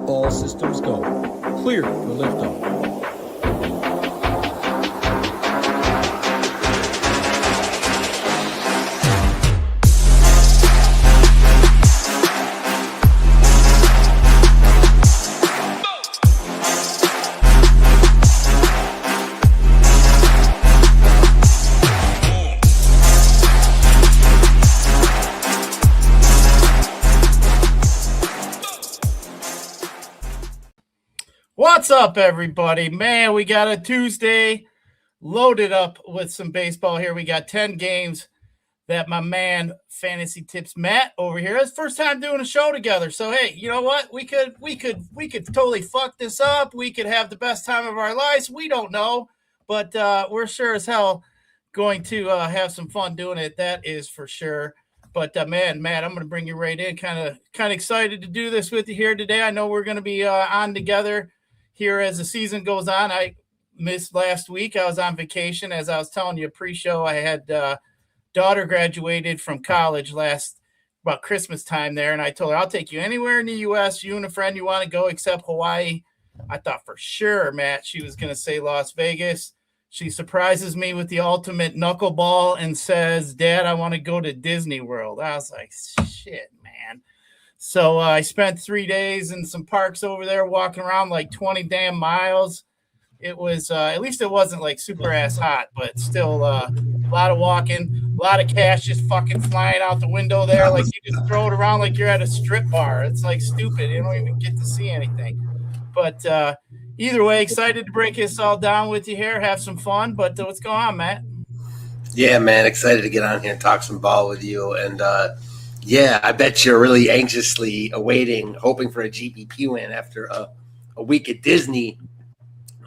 All systems go. Clear for liftoff. What's up, everybody? Man, we got a Tuesday loaded up with some baseball here. We got 10 games that my man Fantasy Tips Matt over here. It's first time doing a show together. So hey, you know what? We could totally fuck this up. We could have the best time of our lives. We don't know, but we're sure as hell going to have some fun doing it. That is for sure. But man, Matt, I'm going to bring you right in. Kind of excited to do this with you here today. I know we're going to be on together here as the season goes on. I missed last week. I was on vacation. As I was telling you pre-show, I had daughter graduated from college about Christmas time there, and I told her, I'll take you anywhere in the U.S. You and a friend you want to go except Hawaii. I thought for sure, Matt, she was going to say Las Vegas. She surprises me with the ultimate knuckleball and says, Dad, I want to go to Disney World. I was like, shit, man. So I spent 3 days in some parks over there walking around like 20 damn miles. It was, at least it wasn't like super ass hot, but still a lot of walking, a lot of cash just fucking flying out the window there. Like you just throw it around like you're at a strip bar. It's like stupid. You don't even get to see anything. But either way, excited to break this all down with you here, have some fun. But what's going on, Matt? Yeah, man, excited to get on here and talk some ball with you. And yeah, I bet you're really anxiously awaiting, hoping for a GPP win after a week at Disney.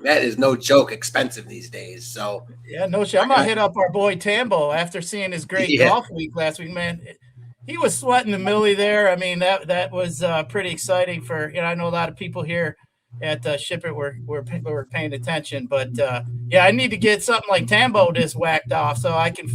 That is no joke expensive these days. So yeah, no shit. I'm gonna hit up our boy Tambo after seeing his great golf week last week, man. He was sweating the millie there. I mean, that was pretty exciting for, I know a lot of people here at Ship It were paying attention, but yeah, I need to get something like Tambo just whacked off so I can,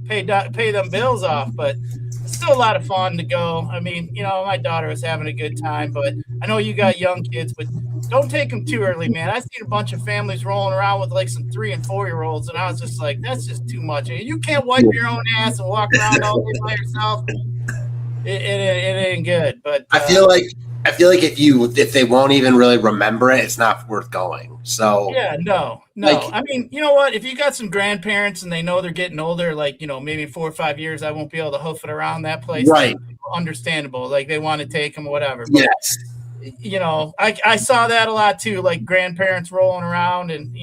pay them bills off. But it's still a lot of fun to go. I mean, my daughter was having a good time, but I know you got young kids, but don't take them too early, man. I've seen a bunch of families rolling around with like some 3 and 4 year olds, and I was just like, that's just too much. You can't wipe your own ass and walk around all day by yourself. It ain't good. But I feel like if they won't even really remember it, it's not worth going. So yeah, no. Like, I mean, you know what? If you got some grandparents and they know they're getting older, like maybe in 4 or 5 years, I won't be able to hoof it around that place. Right? Understandable. Like they want to take them or whatever. But, yes. I saw that a lot too, like grandparents rolling around and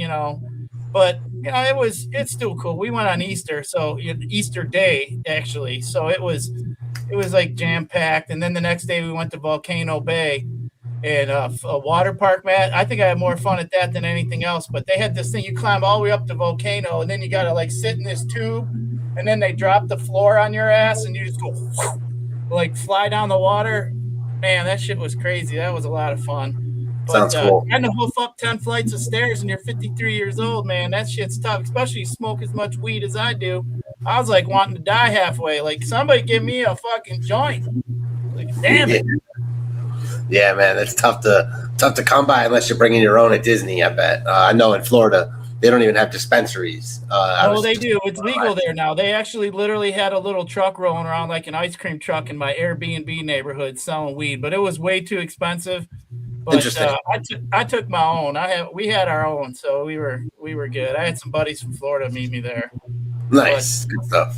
but it's still cool. We went on Easter, so Easter Day actually, so it was like jam packed. And then the next day we went to Volcano Bay and a water park, Matt. I think I had more fun at that than anything else. But they had this thing, you climb all the way up to Volcano, and then you got to like sit in this tube, and then they drop the floor on your ass, and you just go like fly down the water. Man, that shit was crazy. That was a lot of fun. But, sounds cool. And to hoof up 10 flights of stairs and you're 53 years old, man, that shit's tough, especially you smoke as much weed as I do. I was like wanting to die halfway. Like, somebody give me a fucking joint. Like, damn it. Yeah, man, it's tough to come by unless you're bringing your own at Disney, I bet. I know in Florida, they don't even have dispensaries. They do. It's legal there now. They actually literally had a little truck rolling around like an ice cream truck in my Airbnb neighborhood selling weed, but it was way too expensive. But interesting. I took my own. We had our own, so we were good. I had some buddies from Florida meet me there. Nice, good stuff.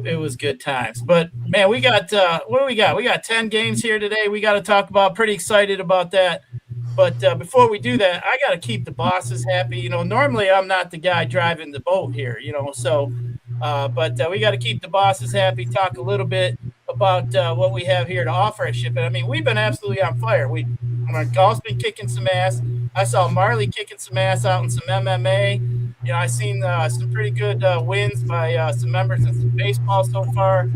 It was good times. But man, we got what do we got? We got 10 games here today. We got to talk about. Pretty excited about that. But before we do that, I got to keep the bosses happy. Normally I'm not the guy driving the boat here, so but we got to keep the bosses happy, talk a little bit about what we have here to offer at Ship It. I mean, we've been absolutely on fire. Golf's been kicking some ass. I saw Marley kicking some ass out in some MMA. I seen some pretty good wins by some members in some baseball so far.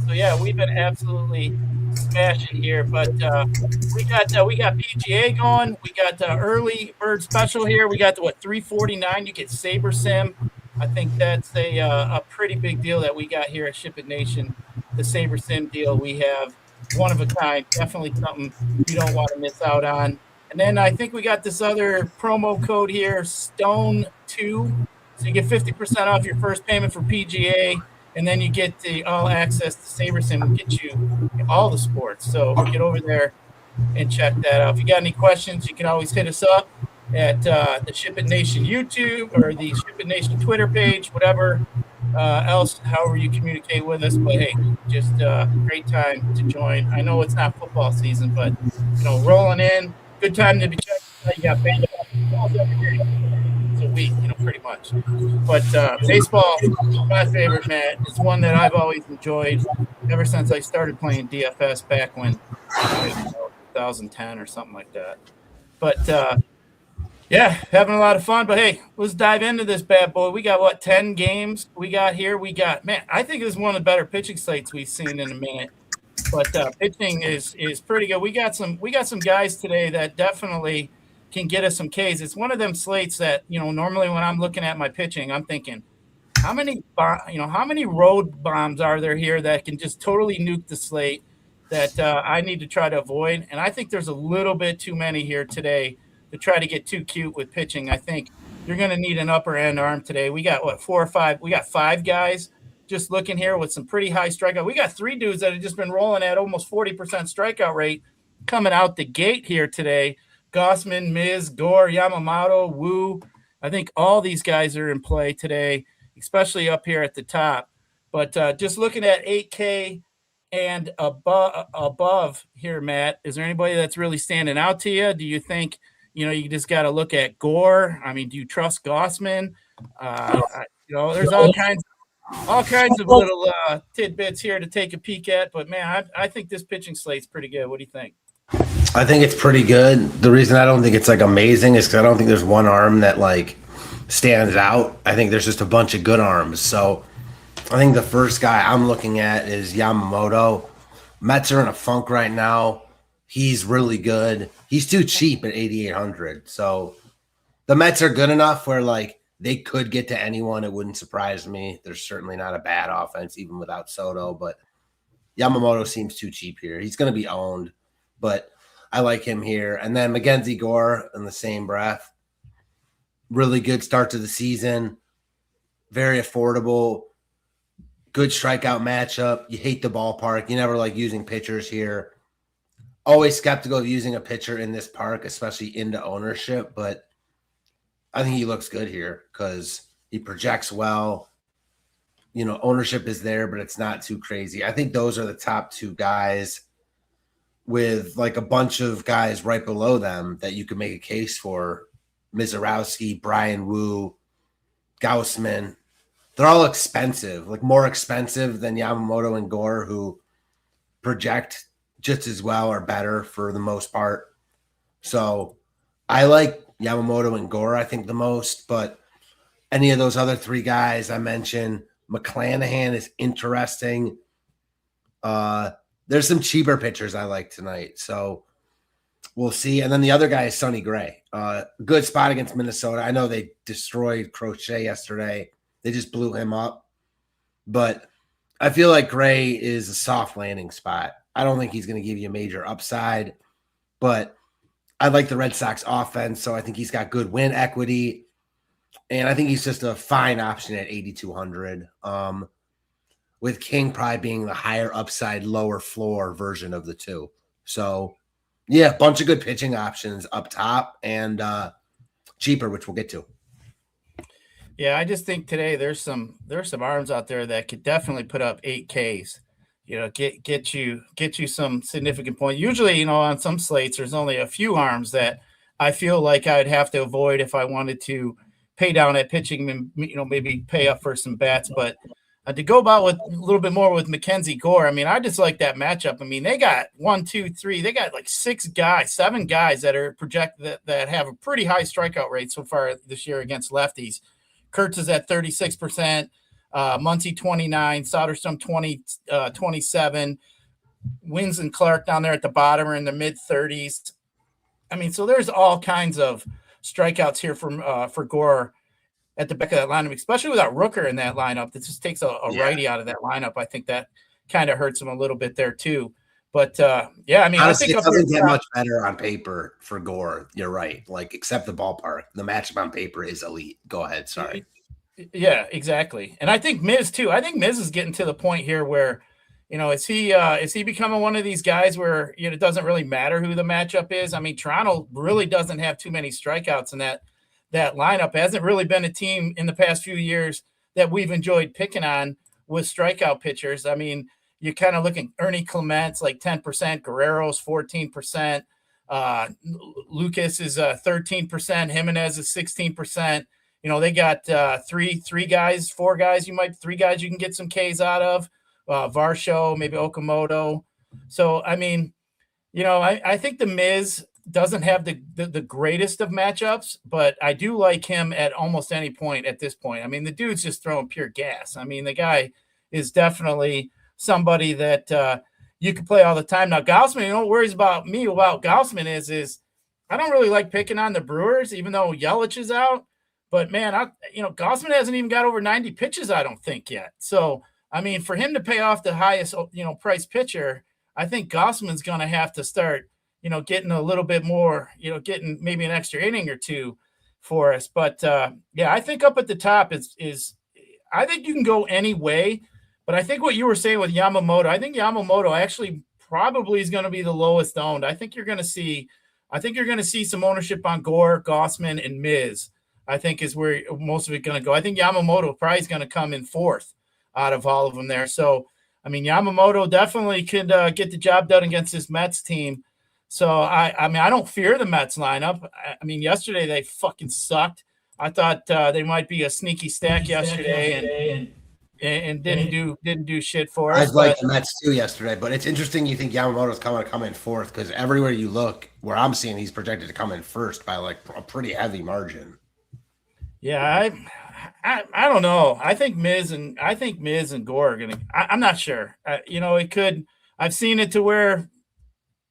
So yeah, we've been absolutely smashing here. But we got PGA going. We got early bird special here. We got $349. You get Saber Sim. I think that's a pretty big deal that we got here at Ship It Nation. The Saber Sim deal we have. one of a kind. Definitely something you don't want to miss out on. And then I think we got this other promo code here, Stone2. So you get 50% off your first payment for PGA, and then you get the all access to SaberSim. We'll get you all the sports. So get over there and check that out. If you got any questions, you can always hit us up at the Ship It Nation YouTube or the Ship It Nation Twitter page, whatever else, however you communicate with us. But hey, just great time to join. I know it's not football season, but rolling in, good time to be checking. You got baseball every day. It's a week, pretty much. But baseball, my favorite, Matt. It's one that I've always enjoyed ever since I started playing DFS back when 2010 or something like that. But yeah, having a lot of fun. But hey, let's dive into this bad boy. We got 10 games we got here. I think this is one of the better pitching slates we've seen in a minute. But pitching is pretty good. We got some guys today that definitely can get us some Ks. It's one of them slates that, normally when I'm looking at my pitching, I'm thinking, how many road bombs are there here that can just totally nuke the slate that I need to try to avoid? And I think there's a little bit too many here today to try to get too cute with pitching. I think you're going to need an upper end arm today. We got 4 or 5. We got 5 guys just looking here with some pretty high strikeout. We got 3 dudes that have just been rolling at almost 40% strikeout rate coming out the gate here today. Gausman, Miz, Gore, Yamamoto, Wu. I think all these guys are in play today, especially up here at the top. But just looking at 8K and above here, Matt, is there anybody that's really standing out to you? Do you think, you just got to look at Gore? I mean, do you trust Gausman? There's all kinds of little tidbits here to take a peek at. But, man, I think this pitching slate's pretty good. What do you think? I think it's pretty good. The reason I don't think it's amazing is because I don't think there's one arm that stands out. I think there's just a bunch of good arms. So I think the first guy I'm looking at is Yamamoto. Mets are in a funk right now. He's really good. He's too cheap at 8,800. So the Mets are good enough where they could get to anyone. It wouldn't surprise me. They're certainly not a bad offense even without Soto, but Yamamoto seems too cheap here. He's going to be owned, but I like him here. And then Mackenzie Gore in the same breath. Really good start to the season. Very affordable. Good strikeout matchup. You hate the ballpark. You never like using pitchers here. Always skeptical of using a pitcher in this park, especially into ownership. But I think he looks good here because he projects well. Ownership is there, but it's not too crazy. I think those are the top 2 guys with a bunch of guys right below them that you could make a case for. Mizorowski, Brian Wu, Gausman. They're all expensive, more expensive than Yamamoto and Gore, who project just as well or better for the most part. So I like Yamamoto and Gore, I think, the most, but any of those other 3 guys I mentioned, McClanahan is interesting. There's some cheaper pitchers I like tonight, so we'll see. And then the other guy is Sonny Gray. Good spot against Minnesota. I know they destroyed Crochet yesterday. They just blew him up. But I feel like Gray is a soft landing spot. I don't think he's going to give you a major upside, but I like the Red Sox offense, so I think he's got good win equity. And I think he's just a fine option at 8,200. With King probably being the higher upside, lower floor version of the 2. So, yeah, a bunch of good pitching options up top and cheaper, which we'll get to. Yeah, I just think today there's some arms out there that could definitely put up 8Ks. Get you some significant points. Usually, on some slates, there's only a few arms that I feel like I'd have to avoid if I wanted to pay down at pitching and maybe pay up for some bats, but. To go about with a little bit more with Mackenzie Gore, I mean, I just like that matchup. I mean, they got 1, 2, 3. They got 7 guys that are projected that have a pretty high strikeout rate so far this year against lefties. Kurtz is at 36%, Muncy 29, Soderstrom 27, Wins and Clark down there at the bottom are in the mid-30s. I mean, so there's all kinds of strikeouts here for Gore at the back of that lineup, especially without Rooker in that lineup. That just takes a righty out of that lineup. I think that kind of hurts him a little bit there too. But yeah, I mean, honestly, I think it doesn't get much better on paper for Gore. You're right. Like, except the ballpark, the matchup on paper is elite. Go ahead. Sorry. Yeah, exactly. And I think Miz too. I think Miz is getting to the point here where, is he becoming one of these guys where it doesn't really matter who the matchup is? I mean, Toronto really doesn't have too many strikeouts in that lineup. Hasn't really been a team in the past few years that we've enjoyed picking on with strikeout pitchers. I mean, you're kind of looking Ernie Clement's like 10%, Guerrero's 14%, Lucas is 13%, Jimenez is 16%. They got three guys, four guys. Three guys you can get some Ks out of. Varsho, maybe Okamoto. So I mean, I think the Miz doesn't have the greatest of matchups, but I do like him at almost any point at this point. I mean, the dude's just throwing pure gas. I mean, the guy is definitely somebody that you can play all the time. Now, Gaussman, what worries about me about Gaussman is I don't really like picking on the Brewers, even though Yelich is out. But man, Gaussman hasn't even got over 90 pitches, I don't think yet. So, I mean, for him to pay off the highest, price pitcher, I think Gaussman's going to have to start, getting a little bit more, getting maybe an extra inning or two for us. But yeah, I think up at the top is I think you can go any way. But I think what you were saying with Yamamoto, I think Yamamoto actually probably is going to be the lowest owned. I think you're going to see some ownership on Gore, Gaussman, and Miz. I think is where most of it going to go. I think Yamamoto probably is going to come in fourth out of all of them there. So, I mean, Yamamoto definitely could get the job done against this Mets team. So, I mean, I don't fear the Mets lineup. I mean, yesterday they fucking sucked. I thought they might be a sneaky stack yesterday and didn't do shit for us. I liked the Mets too yesterday, but it's interesting you think Yamamoto's going to come in fourth because everywhere you look, where I'm seeing he's projected to come in first by like a pretty heavy margin. Yeah, I don't know. I think Miz and Gore are gonna. I'm not sure. It could. I've seen it to where,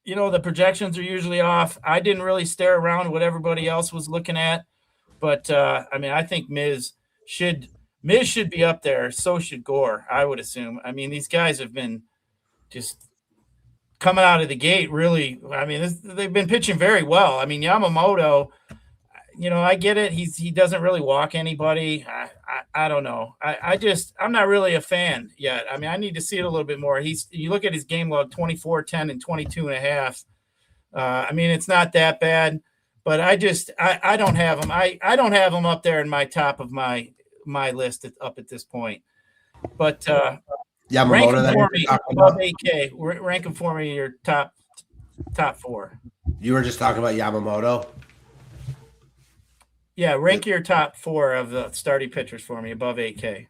the projections are usually off. I didn't really stare around what everybody else was looking at, but I mean, I think Miz should be up there. So should Gore, I would assume. I mean, these guys have been just coming out of the gate. Really, I mean, they've been pitching very well. I mean, Yamamoto. I get it. He doesn't really walk anybody. I don't know. I'm not really a fan yet. I mean, I need to see it a little bit more. You look at his game log, 24, 10, and 22.5. I mean, it's not that bad, but I don't have him. I don't have him up there in my top of my list up at this point. But rank him for me above 8K. Rank him for me your top four. You were just talking about Yamamoto. Yeah, rank your top four of the starting pitchers for me above 8K.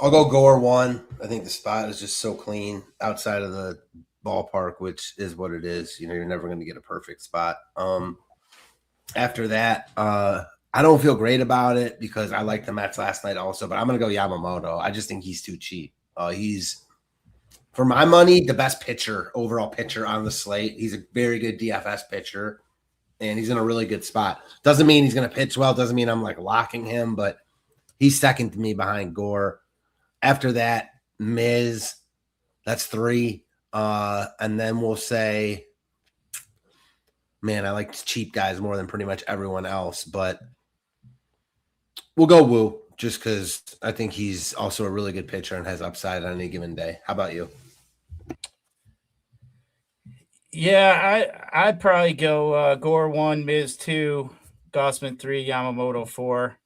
I'll go Gore 1. I think the spot is just so clean outside of the ballpark, which is what it is. You're never going to get a perfect spot. After that, I don't feel great about it because I liked the Mets last night also, but I'm going to go Yamamoto. I just think he's too cheap. He's, for my money, the best overall pitcher on the slate. He's a very good DFS pitcher. And he's in a really good spot. Doesn't mean he's going to pitch well. Doesn't mean I'm like locking him, but he's second to me behind Gore. After that, Miz, that's 3. And then we'll say, man, I like cheap guys more than pretty much everyone else, but we'll go Woo just because I think he's also a really good pitcher and has upside on any given day. How about you? Yeah, I'd probably go Gore 1, Miz 2, Gaussman 3, Yamamoto 4.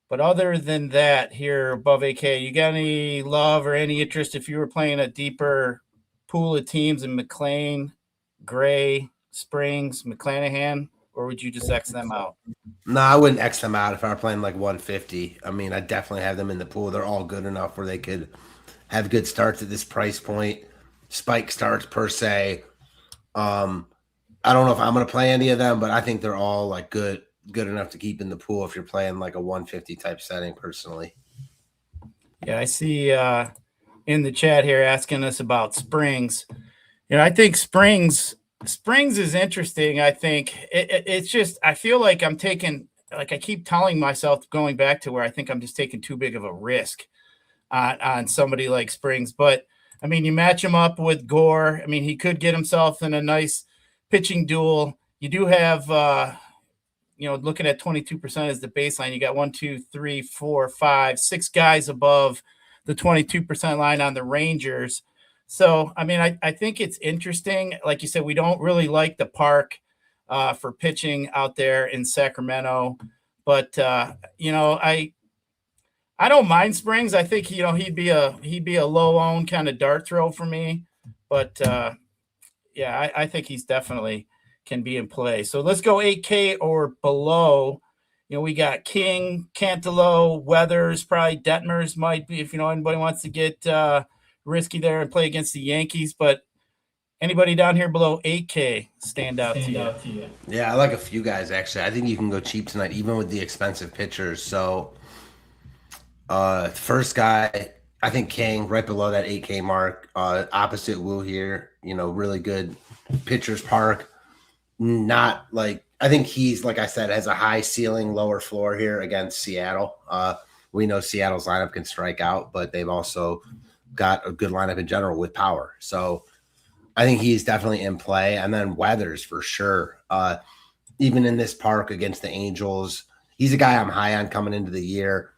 But other than that, here above 8K, you got any love or any interest if you were playing a deeper pool of teams in McLean, Gray, Springs, McClanahan, or would you just X them out? No, I wouldn't X them out if I were playing like 150. I mean, I definitely have them in the pool. They're all good enough where they could have good starts at this price point. Spike starts per se. I don't know if I'm going to play any of them, but I think they're all like good enough to keep in the pool if you're playing like a 150 type setting personally. Yeah, I see in the chat here asking us about Springs. I think Springs is interesting. I think it's just, I feel like I'm taking, like I keep telling myself going back to where I think I'm just taking too big of a risk on somebody like Springs. But I mean, you match him up with Gore. I mean, he could get himself in a nice pitching duel. You do have, looking at 22% as the baseline, you got 1, 2, 3, 4, 5, 6 guys above the 22% line on the Rangers. So, I mean, I think it's interesting. Like you said, we don't really like the park for pitching out there in Sacramento. But, I don't mind Springs. I think, he'd be a low-owned kind of dart throw for me. But, I think he's definitely can be in play. So let's go 8K or below. We got King, Cantelo, Weathers, probably Detmers might be if anybody wants to get risky there and play against the Yankees. But anybody down here below 8K stand out to you? Yeah, I like a few guys actually. I think you can go cheap tonight, even with the expensive pitchers. So, first guy, I think King, right below that 8K mark. Opposite Wu here, really good pitchers park. Not like I think he's, like I said, has a high ceiling, lower floor here against Seattle. We know Seattle's lineup can strike out, but they've also got a good lineup in general with power. So I think he's definitely in play. And then Weathers for sure. Even in this park against the Angels, he's a guy I'm high on coming into the year.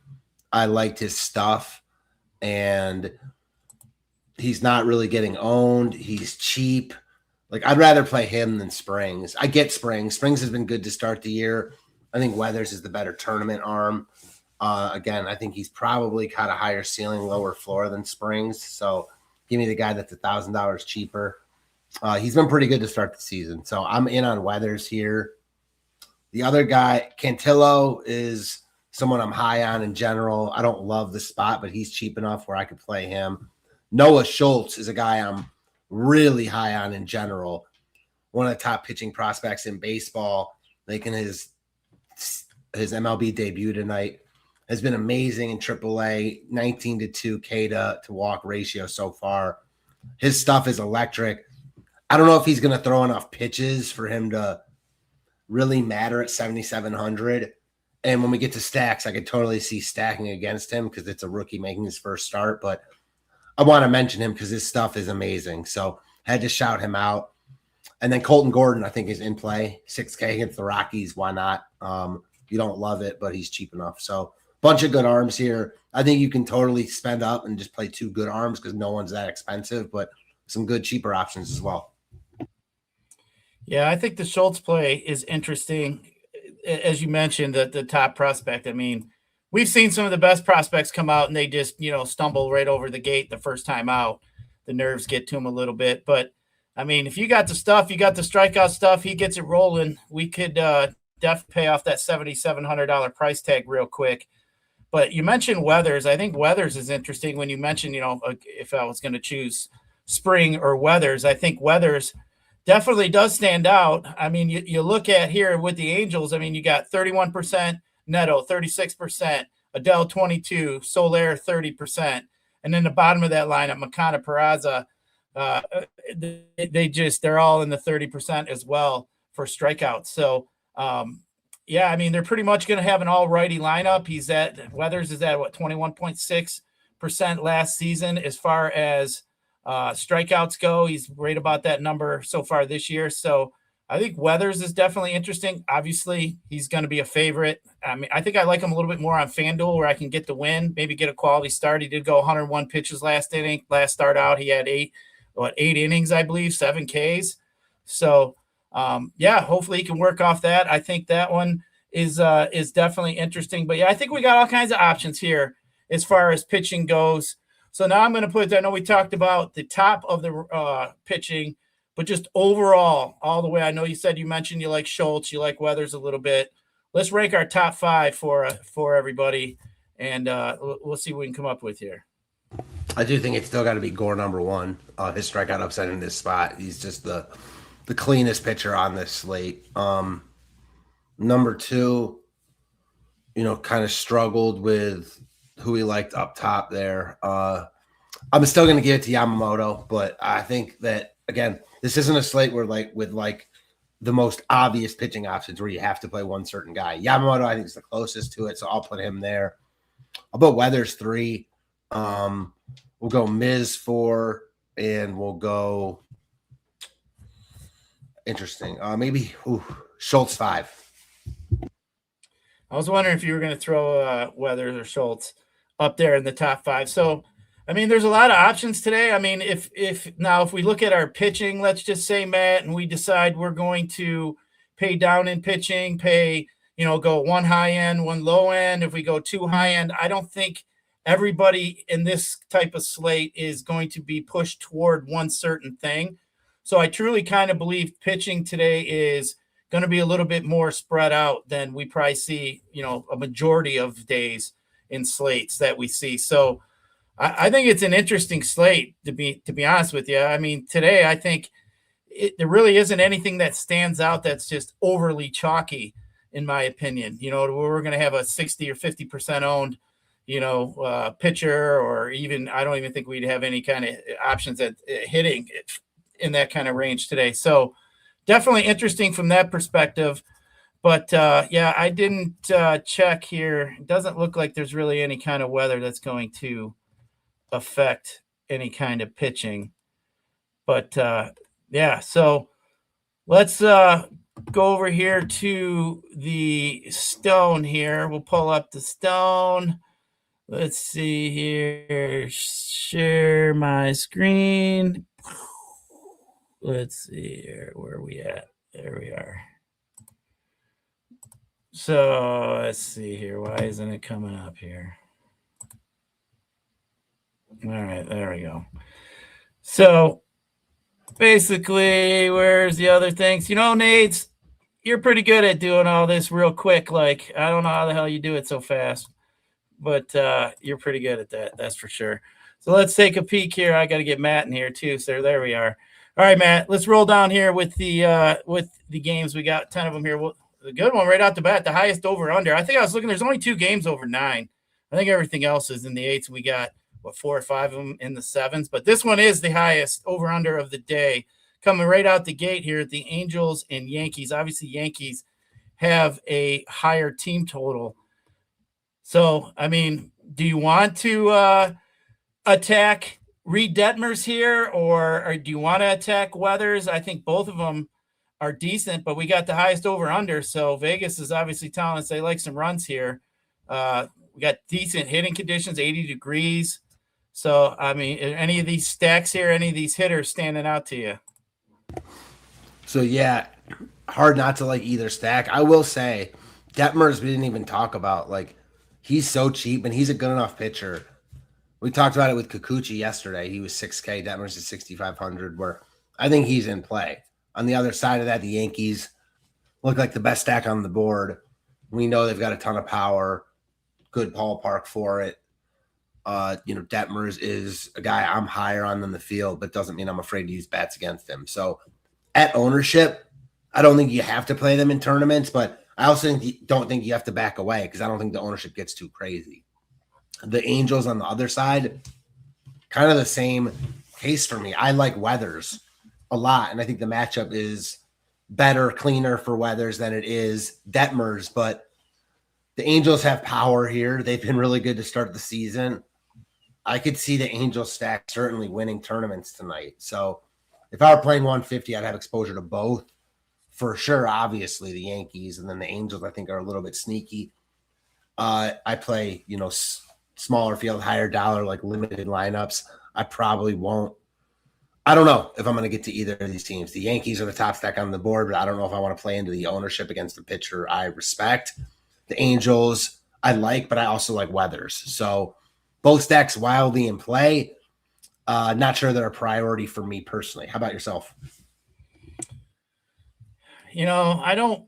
I liked his stuff, and he's not really getting owned. He's cheap. Like, I'd rather play him than Springs. I get Springs. Springs has been good to start the year. I think Weathers is the better tournament arm. Again, I think he's probably got a higher ceiling, lower floor than Springs. So give me the guy that's $1,000 cheaper. He's been pretty good to start the season. So I'm in on Weathers here. The other guy, Cantillo, is someone I'm high on in general. I don't love the spot, but he's cheap enough where I could play him. Noah Schultz is a guy I'm really high on in general. One of the top pitching prospects in baseball, making his MLB debut tonight. Has been amazing in AAA, 19-2 K to walk ratio so far. His stuff is electric. I don't know if he's going to throw enough pitches for him to really matter at 7,700. And when we get to stacks, I could totally see stacking against him because it's a rookie making his first start. But I want to mention him because his stuff is amazing. So had to shout him out. And then Colton Gordon, I think, is in play. 6K against the Rockies. Why not? You don't love it, but he's cheap enough. So bunch of good arms here. I think you can totally spend up and just play 2 good arms because no one's that expensive, but some good cheaper options as well. Yeah, I think the Schultz play is interesting. As you mentioned, the top prospect. I mean, we've seen some of the best prospects come out and they just, stumble right over the gate the first time out. The nerves get to them a little bit. But, I mean, if you got the stuff, you got the strikeout stuff, he gets it rolling, we could definitely pay off that $7,700 price tag real quick. But you mentioned Weathers. I think Weathers is interesting when you mentioned, if I was going to choose Spring or Weathers, I think Weathers definitely does stand out. I mean, you look at here with the Angels, I mean, you got 31%, Neto 36%, Adele 22%, Soler 30%. And then the bottom of that lineup, Makana Peraza, they're all in the 30% as well for strikeouts. So, yeah, I mean, they're pretty much going to have an all-righty lineup. Weathers is at, 21.6% last season as far as strikeouts go. He's right about that number so far this year. So I think Weathers is definitely interesting. Obviously, he's going to be a favorite. I mean, I think I like him a little bit more on FanDuel where I can get the win, maybe get a quality start. He did go 101 pitches last start out. He had 8 innings, I believe, 7 Ks. So, hopefully he can work off that. I think that one is definitely interesting. But, yeah, I think we got all kinds of options here as far as pitching goes. So now I'm going to put – I know we talked about the top of the pitching, but just overall, all the way. I know you mentioned you like Schultz, you like Weathers a little bit. Let's rank our top 5 for everybody, and we'll see what we can come up with here. I do think it's still got to be Gore number 1. His strikeout upside in this spot. He's just the cleanest pitcher on this slate. Number 2, kind of struggled with who he liked up top there. I'm still going to give it to Yamamoto, but I think that, again, this isn't a slate where with the most obvious pitching options where you have to play one certain guy. Yamamoto, I think, is the closest to it, so I'll put him there. I'll put Weathers 3. We'll go Miz 4, and we'll go interesting. Maybe Schultz 5. I was wondering if you were going to throw Weathers or Schultz up there in the top 5. So, I mean, there's a lot of options today. I mean, if we look at our pitching, let's just say, Matt, and we decide we're going to pay down in pitching, go one high end, one low end. If we go two high end, I don't think everybody in this type of slate is going to be pushed toward one certain thing. So I truly kind of believe pitching today is going to be a little bit more spread out than we probably see, a majority of days in slates that we see. So I think it's an interesting slate to be honest with you. I mean, today I think there really isn't anything that stands out that's just overly chalky, in my opinion. We're going to have a 60 or 50% owned, pitcher, or even I don't even think we'd have any kind of options at hitting in that kind of range today. So definitely interesting from that perspective. But I didn't check here. It doesn't look like there's really any kind of weather that's going to affect any kind of pitching. But so let's go over here to the Stone here. We'll pull up the Stone. Let's see here. Share my screen. Let's see here. Where are we at? There we are. So let's see here. Why isn't it coming up here? All right, there we go. So basically, where's the other things? Nate, you're pretty good at doing all this real quick. Like, I don't know how the hell you do it so fast, but you're pretty good at that. That's for sure. So let's take a peek here. I got to get Matt in here too. So there we are. All right, Matt, let's roll down here with the games. We got 10 of them here. The good one right out the bat, the highest over under. I think I was looking, there's only 2 games over 9. I think everything else is in the 8s. We got 4 or 5 of them in the 7s, but this one is the highest over under of the day, coming right out the gate here at the Angels and Yankees. Obviously, Yankees have a higher team total. So, I mean, do you want to attack Reed Detmers here, or do you want to attack Weathers? I think both of them are decent, but we got the highest over under. So Vegas is obviously telling us they like some runs here. We got decent hitting conditions, 80 degrees. So, I mean, any of these stacks here, any of these hitters standing out to you? So, yeah, hard not to like either stack. I will say, Detmers, we didn't even talk about. Like, he's so cheap, and he's a good enough pitcher. We talked about it with Kikuchi yesterday. He was 6K. Detmers is 6,500, where I think he's in play. On the other side of that, the Yankees look like the best stack on the board. We know they've got a ton of power, good ballpark for it. Detmers is a guy I'm higher on than the field, but doesn't mean I'm afraid to use bats against him. So at ownership, I don't think you have to play them in tournaments, but I also don't think you have to back away because I don't think the ownership gets too crazy. The Angels on the other side, kind of the same case for me. I like Weathers a lot, and I think the matchup is better, cleaner for Weathers than it is Detmers, but the Angels have power here. They've been really good to start the season. I could see the Angels stack certainly winning tournaments tonight. So if I were playing 150, I'd have exposure to both for sure. Obviously the Yankees, and then the Angels I think are a little bit sneaky. I play, smaller field, higher dollar, like limited lineups. I probably won't. I don't know if I'm going to get to either of these teams. The Yankees are the top stack on the board, but I don't know if I want to play into the ownership against the pitcher I respect. The Angels I like, but I also like Weathers. So both stacks wildly in play. Not sure they're a priority for me personally. How about yourself? I don't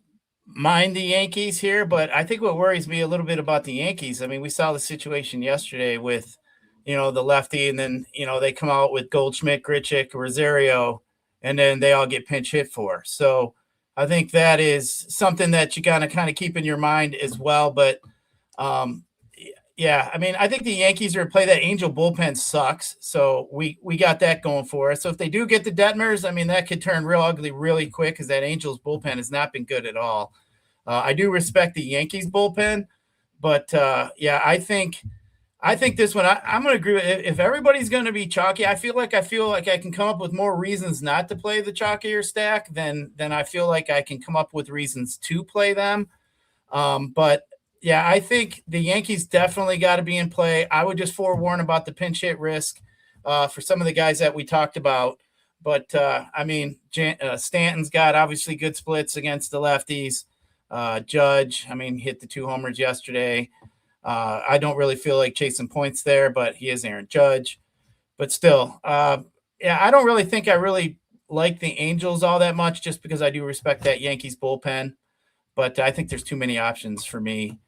mind the Yankees here, but I think what worries me a little bit about the Yankees, I mean, we saw the situation yesterday with, the lefty, and then, they come out with Goldschmidt, Grichuk, Rosario, and then they all get pinch hit for. So I think that is something that you got to kind of keep in your mind as well. But I mean, I think the Yankees are going to play that Angel bullpen sucks. So we got that going for us. So if they do get the Detmers, I mean, that could turn real ugly really quick because that Angels bullpen has not been good at all. I do respect the Yankees bullpen, but I think I think this one, I'm going to agree with if everybody's going to be chalky. I feel like I can come up with more reasons not to play the chalkier stack than I feel like I can come up with reasons to play them. But yeah, I think the Yankees definitely got to be in play. I would just forewarn about the pinch hit risk for some of the guys that we talked about. But I mean, Stanton's got obviously good splits against the lefties. Judge, I mean, hit the 2 homers yesterday. I don't really feel like chasing points there, but he is Aaron Judge. But still, yeah, I don't really think I really like the Angels all that much just because I do respect that Yankees bullpen. But I think there's too many options for me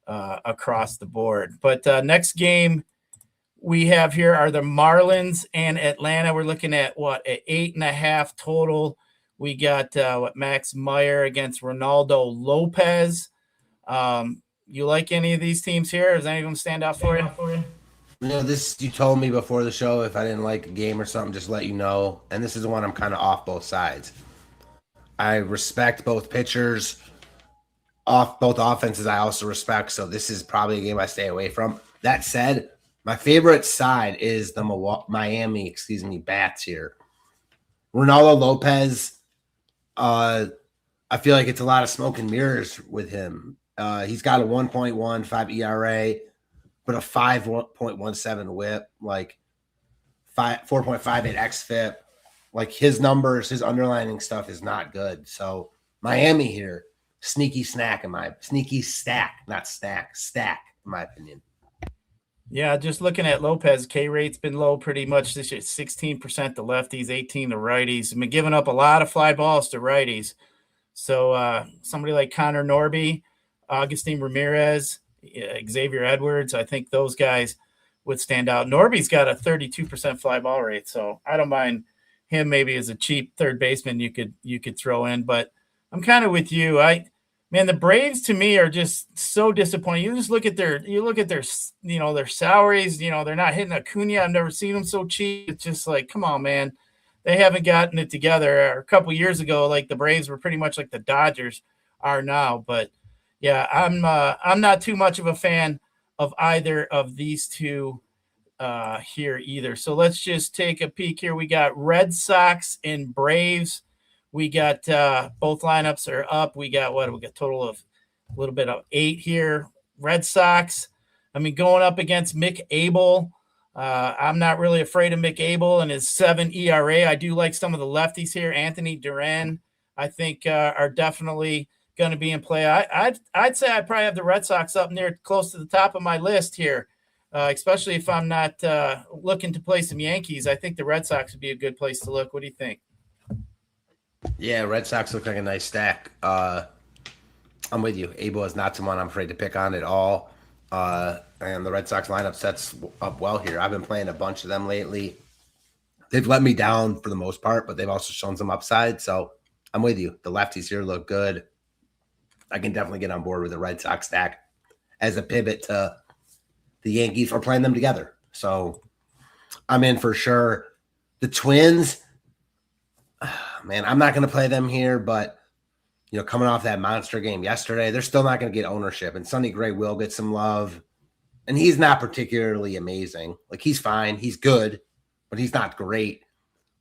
across the board. But next game we have here are the Marlins and Atlanta. We're looking at what, at 8.5 total. We got Max Meyer against Ronaldo Lopez. You like any of these teams here? Does any of them stand out for you? You know, you told me before the show if I didn't like a game or something, just let you know. And this is the one I'm kind of off both sides. I respect both pitchers, off both offenses. I also respect. So this is probably a game I stay away from. That said, my favorite side is the Miami, bats here. Ronaldo Lopez, I feel like it's a lot of smoke and mirrors with him. He's got a 1.15 ERA, but a 5.17 whip, like 4.58 xFIP. Like his numbers, his underlining stuff is not good. So Miami here, sneaky stack, not stack, in my opinion. Yeah, just looking at Lopez, K rate's been low pretty much this year. 16% to lefties, 18 to righties. I've been giving up a lot of fly balls to righties. So somebody like Connor Norby, Augustine Ramirez, Xavier Edwards, I think those guys would stand out. Norby's got a 32% fly ball rate, so I don't mind him maybe as a cheap third baseman you could throw in. But I'm kind of with you. Man, the Braves to me are just so disappointing. You just look at their their salaries. They're not hitting Acuna. I've never seen them so cheap. It's just like, come on, man. They haven't gotten it together. A couple years ago, like the Braves were pretty much like the Dodgers are now. But yeah, I'm not too much of a fan of either of these two here either. So let's just take a peek here. We got Red Sox and Braves. We got both lineups are up. We got total of a little bit of 8 here. Red Sox, I mean, going up against Mick Abel. I'm not really afraid of Mick Abel and his 7 ERA. I do like some of the lefties here. Anthony Duran, I think, are definitely going to be in play. I'd say I probably have the Red Sox up near close to the top of my list here, especially if I'm not looking to play some Yankees. I think the Red Sox would be a good place to look. What do you think? Yeah, Red Sox look like a nice stack. I'm with you. Abel is not someone I'm afraid to pick on at all. And the Red Sox lineup sets up well here. I've been playing a bunch of them lately. They've let me down for the most part, but they've also shown some upside. So I'm with you. The lefties here look good. I can definitely get on board with the Red Sox stack as a pivot to the Yankees for playing them together. So I'm in for sure. The Twins, man, I'm not going to play them here, but coming off that monster game yesterday, they're still not going to get ownership. And Sonny Gray will get some love. And he's not particularly amazing. Like, he's fine. He's good, but he's not great.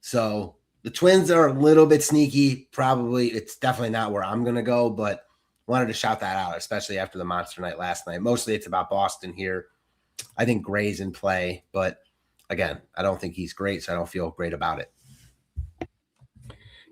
So the Twins are a little bit sneaky. Probably it's definitely not where I'm going to go, but wanted to shout that out, especially after the monster night last night. Mostly it's about Boston here. I think Gray's in play, but again, I don't think he's great, so I don't feel great about it.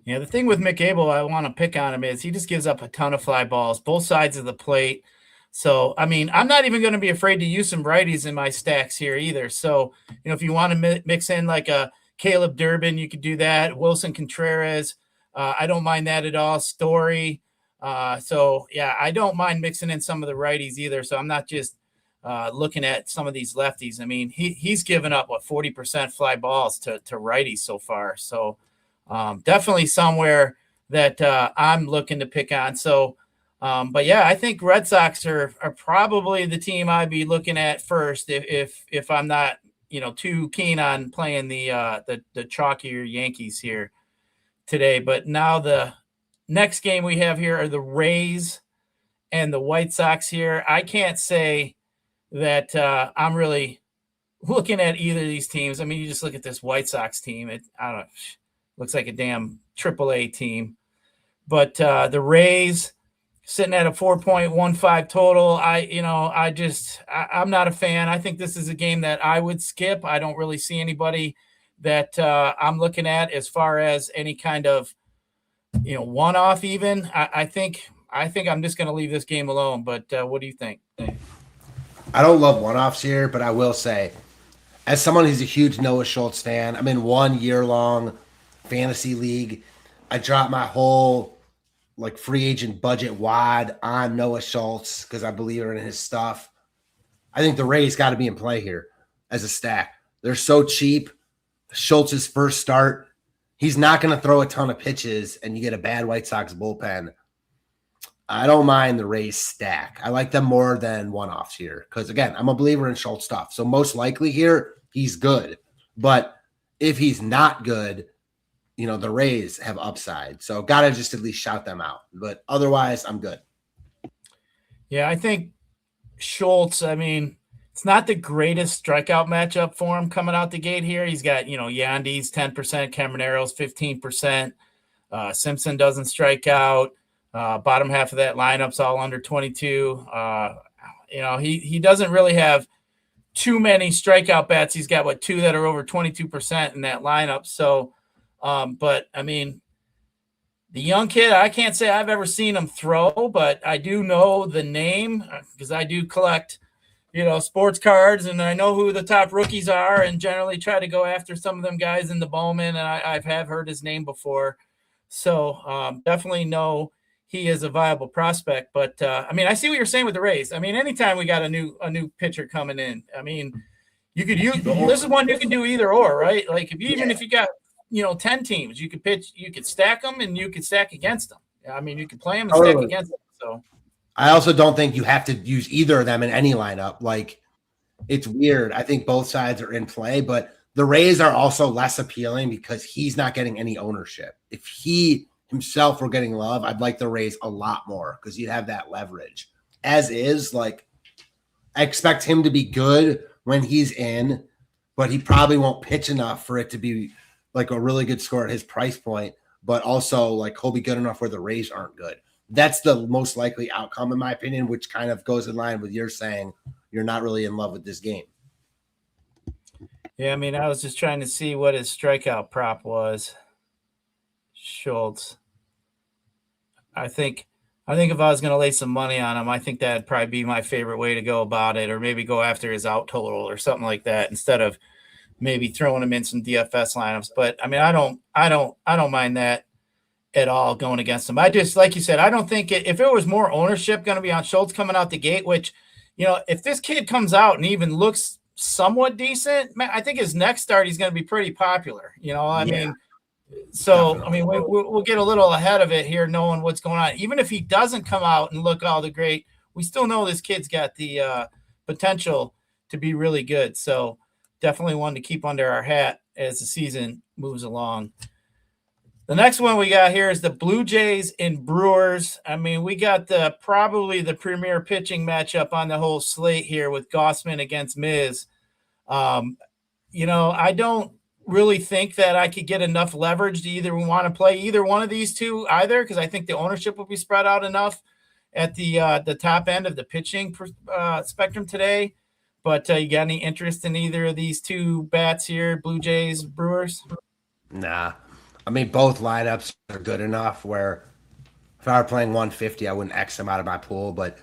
Yeah, the thing with Mick Abel I want to pick on him is he just gives up a ton of fly balls, both sides of the plate. So, I mean, I'm not even going to be afraid to use some righties in my stacks here either. So, if you want to mix in like a Caleb Durbin, you could do that. Wilson Contreras, I don't mind that at all. Story. So, yeah, I don't mind mixing in some of the righties either. So I'm not just looking at some of these lefties. I mean, he's given up, 40% fly balls to righties so far. So definitely somewhere that I'm looking to pick on. So, but yeah, I think Red Sox are probably the team I'd be looking at first if I'm not, too keen on playing the chalkier Yankees here today. But now the next game we have here are the Rays and the White Sox here. I can't say that I'm really looking at either of these teams. I mean, you just look at this White Sox team. I don't know, looks like a damn AAA team. But the Rays sitting at a 4.15 total. I'm not a fan. I think this is a game that I would skip. I don't really see anybody that I'm looking at as far as any kind of, one-off even. I think I'm just going to leave this game alone. But what do you think? I don't love one-offs here, but I will say, as someone who's a huge Noah Schultz fan, I'm in 1 year-long fantasy league. I dropped my whole free agent budget wide on Noah Schultz because I believe in his stuff. I think the Rays got to be in play here as a stack. They're so cheap. Schultz's first start, he's not going to throw a ton of pitches, and you get a bad White Sox bullpen. I don't mind the Rays stack. I like them more than one-offs here because, again, I'm a believer in Schultz stuff. So most likely here, he's good. But if he's not good, the Rays have upside. So got to just at least shout them out. But otherwise, I'm good. Yeah, I think Schultz, it's not the greatest strikeout matchup for him coming out the gate here. He's got, Yandy's 10%, Camaro's 15%. Simpson doesn't strike out. Bottom half of that lineup's all under 22. He doesn't really have too many strikeout bats. He's got, 2 that are over 22% in that lineup. So, but the young kid, I can't say I've ever seen him throw, but I do know the name because I do collect, sports cards, and I know who the top rookies are and generally try to go after some of them guys in the Belman, and I have heard his name before. So definitely know he is a viable prospect. But, I see what you're saying with the Rays. Anytime we got a new pitcher coming in, you could use – this is one you can do either or, right? Like if you got – 10 teams, you could stack them and you could stack against them. You could play them and stack against them. So I also don't think you have to use either of them in any lineup. It's weird. I think both sides are in play, but the Rays are also less appealing because he's not getting any ownership. If he himself were getting love, I'd like the Rays a lot more because you'd have that leverage. As is, I expect him to be good when he's in, but he probably won't pitch enough for it to be a really good score at his price point, but also he'll be good enough where the Rays aren't good. That's the most likely outcome, in my opinion, which kind of goes in line with your saying you're not really in love with this game. Yeah, I was just trying to see what his strikeout prop was. Schultz. I think if I was going to lay some money on him, I think that'd probably be my favorite way to go about it, or maybe go after his out total or something like that instead of maybe throwing him in some DFS lineups. But I don't mind that at all going against him. I just, like you said, I don't think if it was more ownership going to be on Schultz coming out the gate, which, if this kid comes out and even looks somewhat decent, man, I think his next start, he's going to be pretty popular. We'll get a little ahead of it here, knowing what's going on. Even if he doesn't come out and look all the great, we still know this kid's got the potential to be really good. So, definitely one to keep under our hat as the season moves along. The next one we got here is the Blue Jays and Brewers. We got probably the premier pitching matchup on the whole slate here with Gausman against Miz. I don't really think that I could get enough leverage to either want to play either one of these two either, because I think the ownership will be spread out enough at the top end of the pitching spectrum today. But you got any interest in either of these two bats here, Blue Jays, Brewers? Nah. Both lineups are good enough where if I were playing 150, I wouldn't X them out of my pool. But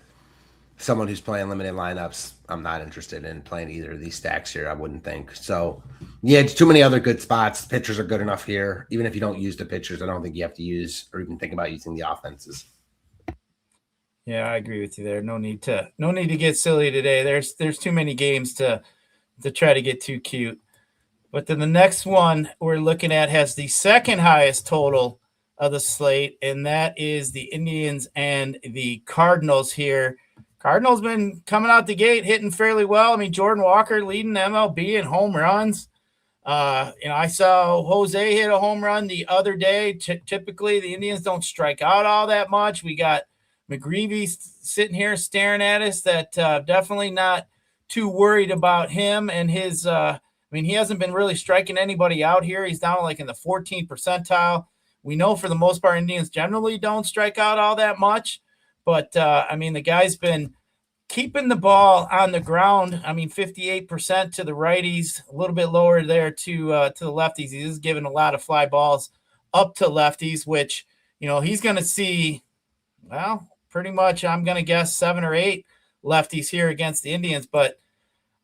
someone who's playing limited lineups, I'm not interested in playing either of these stacks here, I wouldn't think. So, yeah, it's too many other good spots. Pitchers are good enough here. Even if you don't use the pitchers, I don't think you have to use or even think about using the offenses. Yeah, I agree with you there. No need to get silly today. There's too many games to try to get too cute. But then the next one we're looking at has the second highest total of the slate, and that is the Indians and the Cardinals here. Cardinals been coming out the gate hitting fairly well. Jordan Walker leading MLB in home runs. I saw Jose hit a home run the other day. Typically, the Indians don't strike out all that much. We got McGreevy sitting here staring at us. That definitely not too worried about him and his. I mean, he hasn't been really striking anybody out here. He's down like in the 14th percentile. We know for the most part, Indians generally don't strike out all that much. But, I mean, the guy's been keeping the ball on the ground. I mean, 58% to the righties, a little bit lower there to the lefties. He's giving a lot of fly balls up to lefties, which, you know, he's going to see, well, pretty much I'm going to guess 7 or 8 lefties here against the Indians. But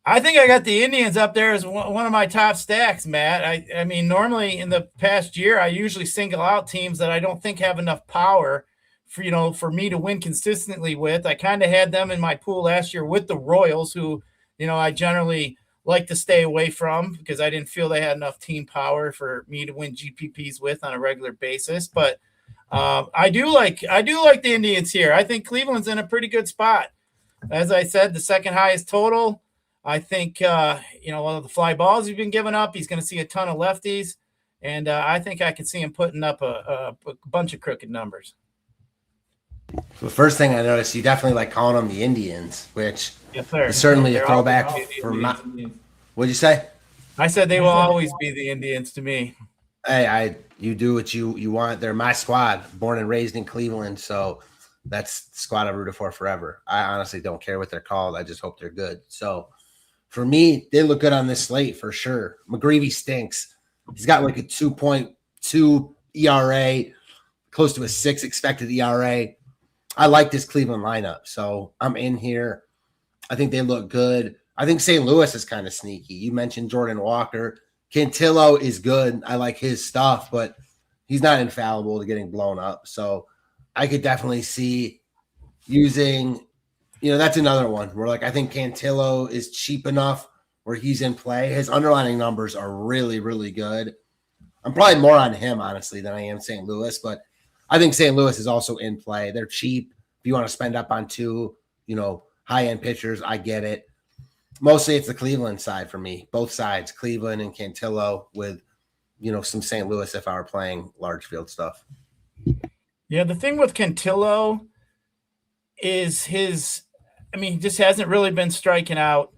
I think I got the Indians up there as one of my top stacks, Matt. I mean, normally in the past year, I usually single out teams that I don't think have enough power for me to win consistently with. I kind of had them in my pool last year with the Royals, who, you know, I generally like to stay away from because I didn't feel they had enough team power for me to win GPPs with on a regular basis. But I do like the Indians here. I think Cleveland's in a pretty good spot. As I said, the second highest total. I think, one of the fly balls he's been giving up, he's going to see a ton of lefties. And I think I can see him putting up a bunch of crooked numbers. The first thing I noticed, you definitely like calling them the Indians, which yes, sir. is certainly a throwback for my. What'd you say? I said they will always be the Indians to me. Hey, you do what you want. They're my squad, born and raised in Cleveland, so that's the squad I've rooted for forever. I honestly don't care what they're called. I just hope they're good. So for me, they look good on this slate for sure. McGreevy stinks. He's got like a 2.2 ERA, close to a 6 expected ERA. I like this Cleveland lineup, so I'm in here. I think they look good. I think St. Louis is kind of sneaky. You mentioned Jordan Walker. Cantillo is good. I like his stuff, but he's not infallible to getting blown up. So I could definitely see using, that's another one where I think Cantillo is cheap enough where he's in play. His underlying numbers are really, really good. I'm probably more on him, honestly, than I am St. Louis, but I think St. Louis is also in play. They're cheap. If you want to spend up on 2, high-end pitchers, I get it. Mostly it's the Cleveland side for me. Both sides, Cleveland and Cantillo with, some St. Louis if I were playing large field stuff. Yeah, the thing with Cantillo is he just hasn't really been striking out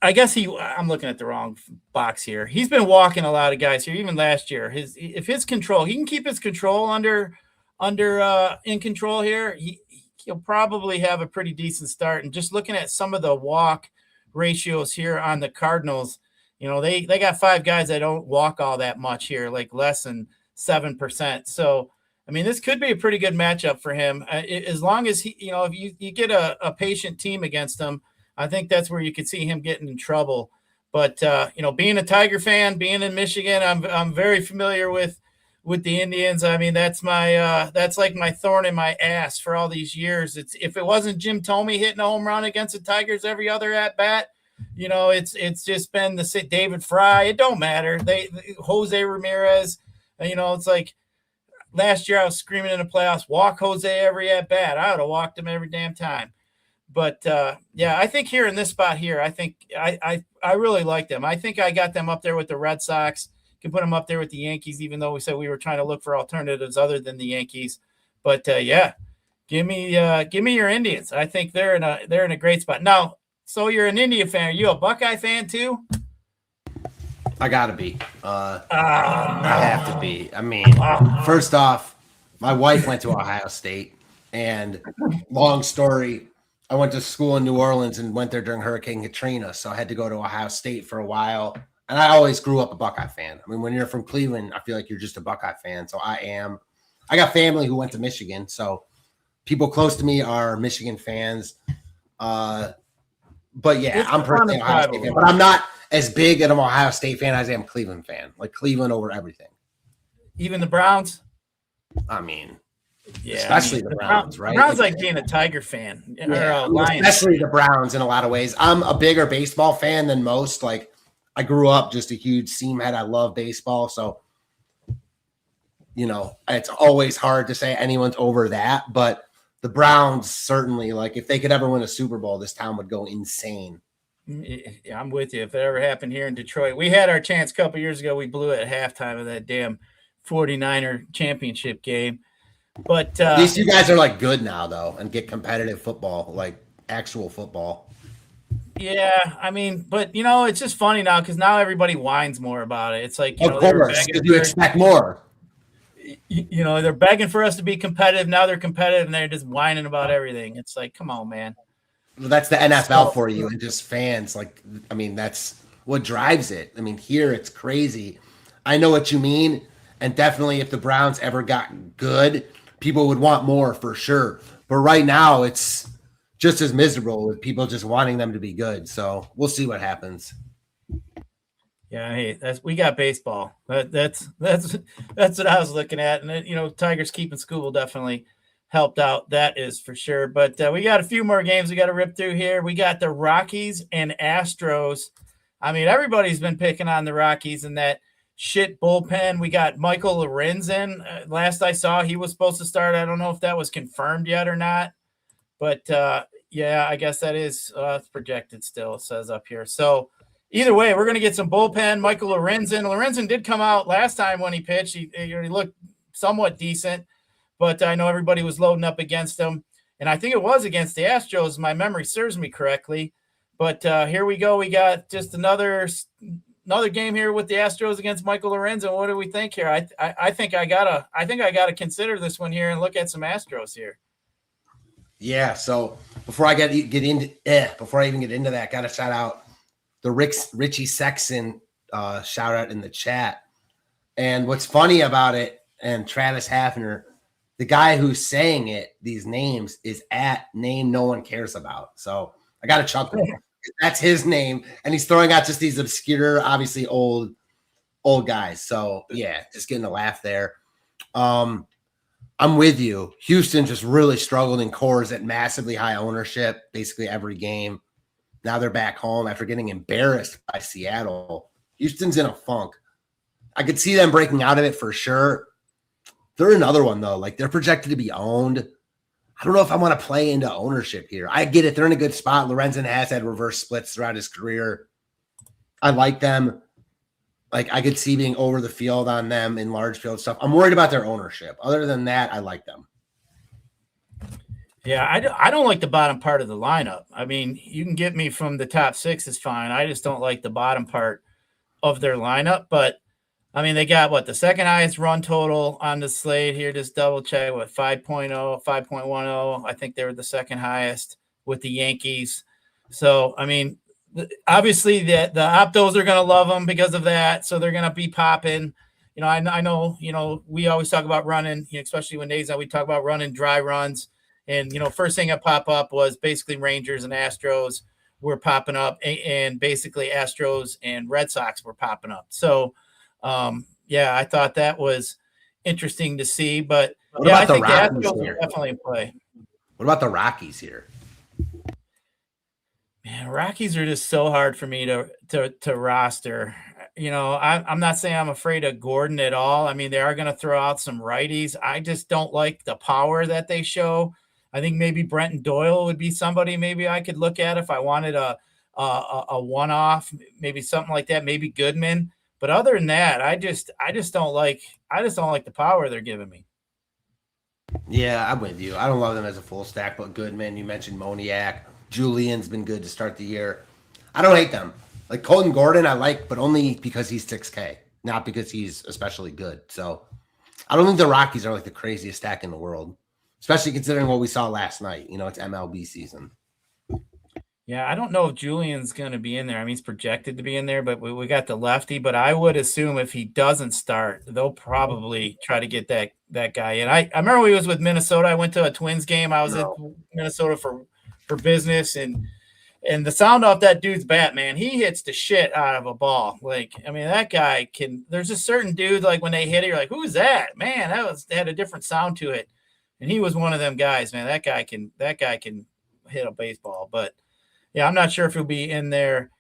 I guess I'm looking at the wrong box here. He's been walking a lot of guys here, even last year. If his control, he can keep his control under in control here. He'll probably have a pretty decent start. And just looking at some of the walk ratios here on the Cardinals, they got 5 guys that don't walk all that much here, like less than 7%. So, this could be a pretty good matchup for him. As long as if you get a patient team against him, I think that's where you could see him getting in trouble. But being a Tiger fan, being in Michigan, I'm very familiar with the Indians. That's like my thorn in my ass for all these years. If it wasn't Jim Thome hitting a home run against the Tigers every other at bat, it's just been the David Fry. It don't matter. Jose Ramirez. It's like last year I was screaming in the playoffs, walk Jose every at bat. I would have walked him every damn time. But I think here in this spot here, I think I really like them. I think I got them up there with the Red Sox. Can put them up there with the Yankees, even though we said we were trying to look for alternatives other than the Yankees. But give me your Indians. I think they're in a great spot. Now, so you're an India fan. Are you a Buckeye fan too? I gotta be. I have to be. First off, my wife went to Ohio State, and long story, I went to school in New Orleans and went there during Hurricane Katrina, so I had to go to Ohio State for a while. And I always grew up a Buckeye fan. When you're from Cleveland, I feel like you're just a Buckeye fan. So I am. I got family who went to Michigan, so people close to me are Michigan fans. But yeah, I'm personally an Ohio State fan. But I'm not as big an Ohio State fan as I am a Cleveland fan. Like Cleveland over everything. Even the Browns? Yeah, especially the Browns, right? The Browns like being a Tiger fan. Yeah, especially the Browns in a lot of ways. I'm a bigger baseball fan than most. Like, I grew up just a huge seam head. I love baseball. So, it's always hard to say anyone's over that. But the Browns certainly, if they could ever win a Super Bowl, this town would go insane. Yeah, I'm with you. If it ever happened here in Detroit, we had our chance a couple years ago. We blew it at halftime of that damn 49er championship game. But at least you guys are good now, though, and get competitive football. actual football. Yeah, I mean, but it's just funny now because now everybody whines more about it. It's like Of course, because you expect more. They're begging for us to be competitive. Now they're competitive and they're just whining about everything. It's like, come on, man. Well, that's the NFL for you, and just fans. Like, I mean, that's what drives it. I mean, here it's crazy. I know what you mean, and definitely if the Browns ever got good, people would want more for sure. But right now, it's just as miserable with people just wanting them to be good. So we'll see what happens. Yeah, hey, we got baseball. That's what I was looking at, and Tigers keeping school will definitely helped out. That is for sure. But we got a few more games we got to rip through here. We got the Rockies and Astros. I mean, everybody's been picking on the Rockies and that shit bullpen. We got Michael Lorenzen. Last I saw, he was supposed to start. I don't know if that was confirmed yet or not. But, yeah, I guess that is projected still, it says up here. So, either way, we're going to get some bullpen. Michael Lorenzen. Lorenzen did come out last time when he pitched. He looked somewhat decent, but I know everybody was loading up against him. And I think it was against the Astros. My memory serves me correctly. But here we go. We got just another game here with the Astros against Michael Lorenzen. What do we think here? I think I gotta consider this one here and look at some Astros here. Yeah. So before I even get into that, got to shout out the Richie Sexton shout out in the chat. And what's funny about it, and Travis Hafner, the guy who's saying it, these names, is at name no one cares about. So I got to chuckle. That's his name. And he's throwing out just these obscure, obviously old guys. So yeah, just getting a laugh there. I'm with you. Houston just really struggled in cores at massively high ownership, basically every game. Now they're back home after getting embarrassed by Seattle. Houston's in a funk. I could see them breaking out of it for sure. They're another one, though. Like, they're projected to be owned. I don't know if I want to play into ownership here. I get it. They're in a good spot. Lorenzen has had reverse splits throughout his career. I like them. Like, I could see being over the field on them in large field stuff. I'm worried about their ownership. Other than that, I like them. Yeah, I don't like the bottom part of the lineup. I mean, you can get me from the top six is fine. I just don't like the bottom part of their lineup. But, I mean, they got, the second highest run total on the slate here. Just double check, 5.0, 5.10. I think they were the second highest with the Yankees. So, I mean, obviously the Optos are going to love them because of that. So they're going to be popping. I know, we always talk about running, especially when Nate's on, we talk about running dry runs. And, first thing that popped up was basically Rangers and Astros were popping up, and basically Astros and Red Sox were popping up. So, yeah, I thought that was interesting to see. But, yeah, I think the Astros are definitely in play. What about the Rockies here? Man, Rockies are just so hard for me to roster. I'm not saying I'm afraid of Gordon at all. I mean, they are going to throw out some righties. I just don't like the power that they show. I think maybe Brenton Doyle would be somebody maybe I could look at if I wanted a one-off, maybe something like that, maybe Goodman. But other than that, I just don't like the power they're giving me. Yeah, I'm with you. I don't love them as a full stack, but Goodman, you mentioned Moniak. Julian's been good to start the year. I don't hate them. Like Colton Gordon, I like, but only because he's 6K, not because he's especially good. So I don't think the Rockies are like the craziest stack in the world, especially considering what we saw last night. It's MLB season. Yeah, I don't know if Julian's going to be in there. I mean, he's projected to be in there, but we got the lefty. But I would assume if he doesn't start, they'll probably try to get that guy in. I remember when he was with Minnesota. I went to a Twins game. I was in Minnesota for business, and the sound off that dude's bat, man, he hits the shit out of a ball. Like, I mean, that guy can. There's a certain dude, like when they hit it, you're like, who's that? Man, that had a different sound to it, and he was one of them guys, man. That guy can hit a baseball. But yeah, I'm not sure if he'll be in there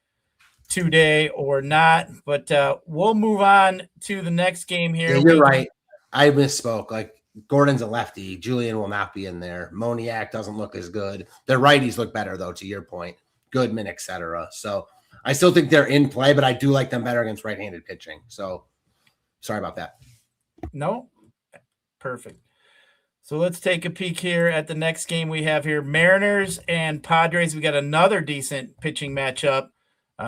today or not. But we'll move on to the next game here. Yeah, you're right. I misspoke. Like, Gordon's a lefty. Julian will not be in there. Moniak doesn't look as good. Their righties look better, though, to your point. Goodman, etc. So I still think they're in play, but I do like them better against right-handed pitching. So sorry about that. No, perfect. So let's take a peek here at the next game we have here. Mariners and Padres. We got another decent pitching matchup.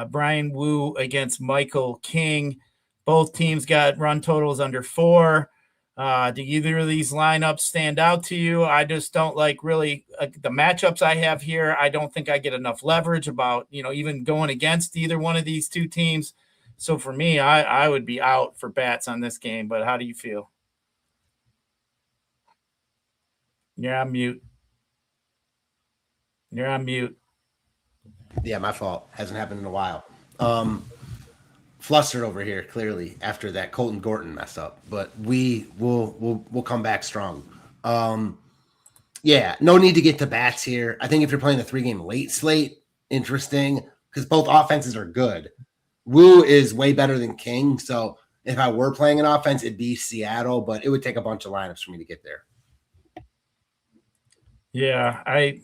Brian Wu against Michael King. Both teams got run totals under 4. Do either of these lineups stand out to you? I just don't like really the matchups I have here. I don't think I get enough leverage about, even going against either one of these two teams. So for me, I would be out for bats on this game, but how do you feel? You're on mute. Yeah, my fault. Hasn't happened in a while. Flustered over here, clearly, after that Colton Gorton mess up. But we'll come back strong. Yeah, no need to get to bats here. I think if you're playing the 3-game late slate, interesting, because both offenses are good. Wu is way better than King, so if I were playing an offense, it'd be Seattle, but it would take a bunch of lineups for me to get there. Yeah, I